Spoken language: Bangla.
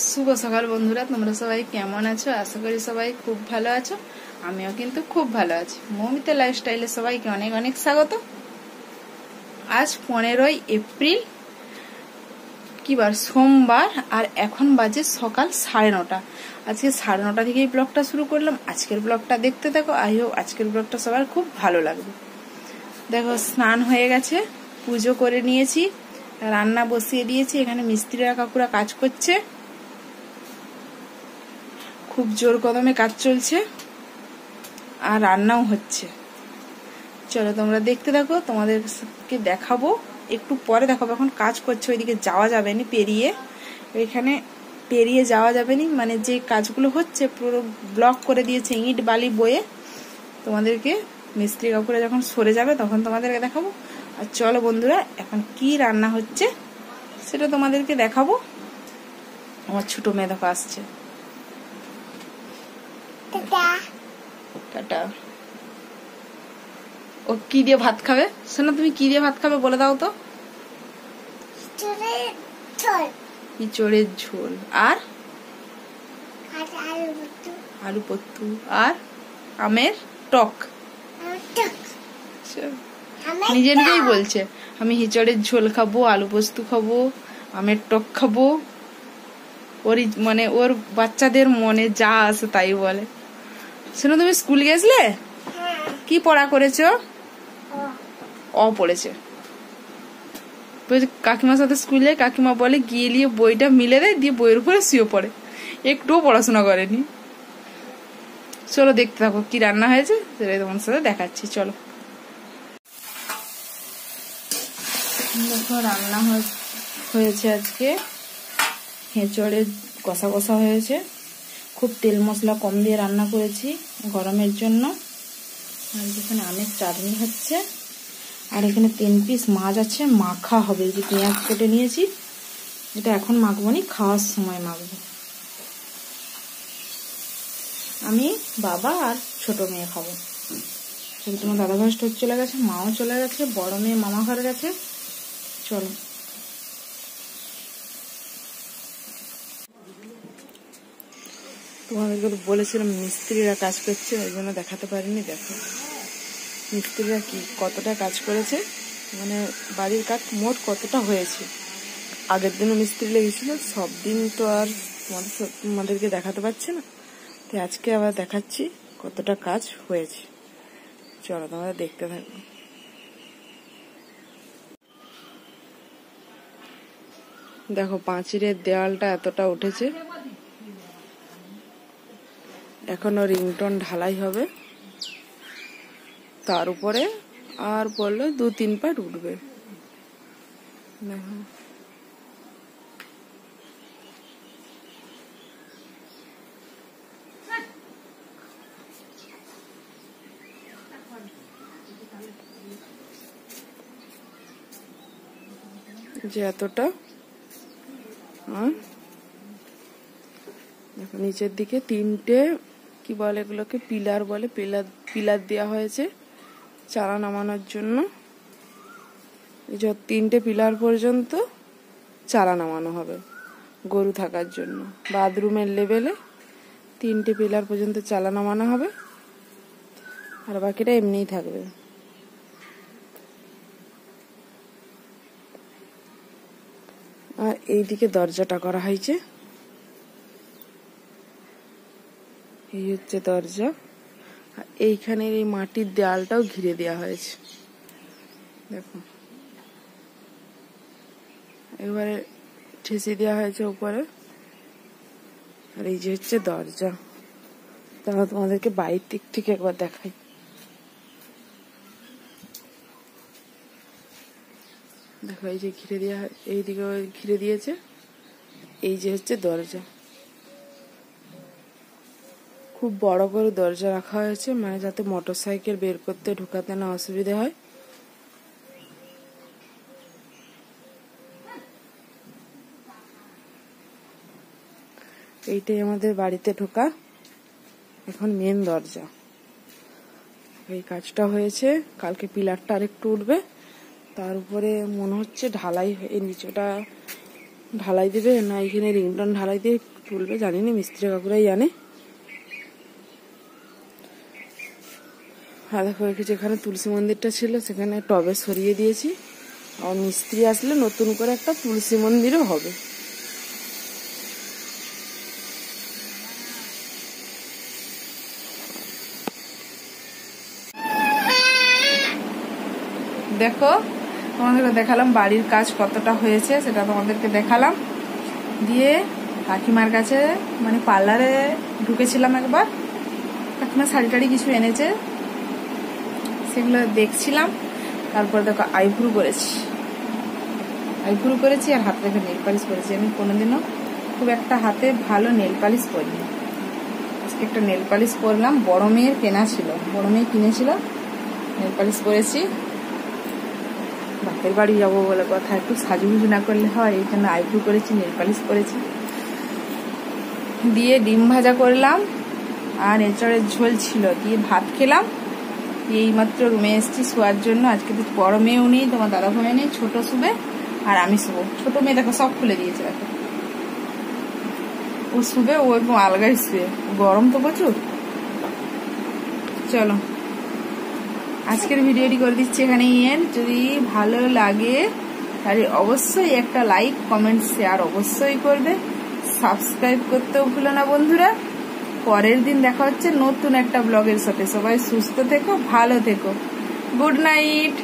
শুভ সকাল বন্ধুরা, তোমরা সবাই কেমন আছো? আশা করি সবাই খুব ভালো আছো। আমিও কিন্তু খুব ভালো আছি। মৌমিতা লাইফস্টাইলে সবাইকে অনেক অনেক স্বাগত। আজ 15ই এপ্রিল, কি বার? সোমবার। আর এখন বাজে সকাল 9:30। আজকে 9:30 থেকেই ব্লগটা শুরু করলাম। আজকের ব্লগটা দেখতে থাকো। আই হোপ আজকের ব্লগটা সবার খুব ভালো লাগবে। দেখো, স্নান হয়ে গেছে, পুজো করে নিয়েছি, রান্না বসিয়ে দিয়েছি। এখানে মিস্ত্রিরা কাকুরা কাজ করছে, খুব জোর কদমে কাজ চলছে আর রান্নাও হচ্ছে। চলো তোমরা দেখতে থাকো, তোমাদেরকে দেখাবো একটু পরে দেখাবো। এখন কাজ করছে, ওইদিকে যাওয়া যাবে না, এখানে পেরিয়ে যাওয়া যাবে না। মানে যে কাজগুলো হচ্ছে পুরো ব্লক করে দিয়েছে ইট বালি বয়ে। তোমাদেরকে মিস্ত্রি কাকুরা যখন সরে যাবে তখন তোমাদেরকে দেখাবো। আর চলো বন্ধুরা, এখন কি রান্না হচ্ছে সেটা তোমাদেরকে দেখাবো। আমার ছোট মেয়ে দেখো আসছে। টাটা। ও কি দিয়ে ভাত খাবে? শোনো, তুমি কি দিয়ে ভাত খাবে বলে দাও তো। ইঁচড়ের ঝোল আর আলু পোস্তু আর আমের টক। নিজে নিজেই বলছে আমি ইঁচড়ের ঝোল খাবো, আলু পোস্তু খাবো, আমের টক খাবো। মানে ওর বাচ্চাদের মনে যা আসে তাই বলে। শোনো, তুমি স্কুল গেছিলে? কি পড়া করেছো? পড়েছে। কাকিমার সাথে স্কুলে কাকিমা বলে গিয়ে নিয়ে বইটা মিলে দেয়, দিয়ে বইয়ের উপরে শুয়ে পড়ে। একটুও পড়াশোনা করেনি। চলো দেখতে থাকো কি রান্না হয়েছে, সেটাই তোমার সাথে দেখাচ্ছি। চলো দেখো, রান্না হয়েছে আজকে এঁচড়ের কষা কষা হয়েছে। খুব তেল মশলা কম দিয়ে রান্না করেছি গরমের জন্য। আর এখানে আমের চাটনি হচ্ছে, আর এখানে 3 পিস মাছ আছে, মাখা হবে। এই যে পেঁয়াজ কেটে নিয়েছি, এটা এখন মাখবো নি, খাওয়ার সময় মাখবো। আমি, বাবা আর ছোট মেয়ে খাবো। তোমার দাদা ভাই স্টোর চলে গেছে, মাও চলে গেছে, বড় মেয়ে মামা ঘরে গেছে। চলো তোমাদেরকে বলেছিলাম মিস্ত্রিরা কাজ করছে, ওই জন্য দেখাতে পারিনি। দেখো মিস্ত্রিরা কি কতটা কাজ করেছে, মানে বাড়ির কাজ মোট কতটা হয়েছে। আগের দিনও মিস্ত্রি লেগেছিল, সব দিন তো আর তোমাদেরকে দেখাতে পারছি না, তাই আজকে আবার দেখাচ্ছি কতটা কাজ হয়েছে। চলো তোমরা দেখতে থাকো। দেখো পাঁচিরের দেওয়ালটা এতটা উঠেছে, এখনো রিংটন ঢালাই হবে, তার উপরে আর বললো 2-3 পাট উঠবে। দেখো যে এতটা। দেখো নিচের দিকে 3টে কি বলে এগুলোকে, পিলার বলে, পিলার দেওয়া হয়েছে চালা নামানোর জন্য। এই যে 3টে পিলার পর্যন্ত চালা নামানো হবে গরু থাকার জন্য। বাথরুমের লেভেলে 3টে পিলার পর্যন্ত চালা নামানো হবে, আর বাকিটা এমনিই থাকবে। আর এইদিকে দরজাটা করা হয়েছে, এই হচ্ছে দরজা। আর এইখানের এই মাটির দেয়ালটাও ঘিরে দেওয়া হয়েছে। দেখো এবারে ঠেসে দেওয়া হয়েছে উপরে। আর এই যে হচ্ছে দরজা। তাহলে তোমাদেরকে বাইরের দিক থেকে একবার দেখাই। দেখো এই যে ঘিরে দেওয়া, এইদিকে ঘিরে দিয়েছে। এই যে হচ্ছে দরজা, খুব বড় করে দরজা রাখা হয়েছে, মানে যাতে মোটরসাইকেল বের করতে ঢুকাতে না অসুবিধা হয়। এইটাই আমাদের বাড়িতে ঢোকা এখন মেন দরজা। এই কাজটা হয়েছে, কালকে পিলারটা আরেকটু উঠবে, তার উপরে মনে হচ্ছে ঢালাই, এই নিচেটা ঢালাই দেবে না এখানে রিংটন ঢালাই দিয়ে তুলবে জানি না, মিস্ত্রি কাকুরাই জানে। আর দেখো যেখানে তুলসী মন্দিরটা ছিল সেখানে টবে সরিয়ে দিয়েছি, আর মিস্ত্রি আসলে নতুন করে একটা তুলসী মন্দিরও হবে। দেখো তোমাদেরকে দেখালাম বাড়ির কাজ কতটা হয়েছে, সেটা তোমাদেরকে দেখালাম। দিয়ে কাকিমার কাছে মানে পার্লারে ঢুকেছিলাম একবার, কাকিমা শাড়ি টাড়ি কিছু এনেছে সেগুলো দেখছিলাম। তারপর দেখো আইব্রু করেছি আর হাতে দেখো নেল পালিশ করেছি। আমি কোনোদিনও খুব একটা হাতে ভালো নেল পালিশ করিনি, আজকে একটা নেল পালিশ করলাম। বড় মেয়ের কেনা ছিল, বড় মেয়ে কিনেছিল, নেল পালিশ করেছি। বাপের বাড়ি যাবো বলে কথা, একটু সাজুগুজু না করলে হয়, এই জন্য আইব্রু করেছি, নেল পালিশ করেছি। দিয়ে ডিম ভাজা করলাম আর এঁচড়ের ঝোল ছিল, দিয়ে ভাত খেলাম। এইমাত্র রুমে এসেছি শোয়ার জন্য। আজকে তো বড় মেয়েও নেই, তোমার দাদা ভাই নেই, ছোট শুবে আর আমি শুবো। ছোট মেয়ে দেখো সব খুলে দিয়েছে, দেখো ও শুবে, ও একদম আলগায় শুয়ে, গরম তো প্রচুর। চলো আজকের ভিডিওটি করে দিচ্ছি এখানে এন্ড। যদি ভালো লাগে তাহলে অবশ্যই একটা লাইক কমেন্ট শেয়ার অবশ্যই করবে, সাবস্ক্রাইব করতেও ভুলো না বন্ধুরা। পরের দিন দেখা হচ্ছে নতুন একটা ব্লগের সাথে। সবাই সুস্থ থেকো, ভালো থেকো, গুড নাইট।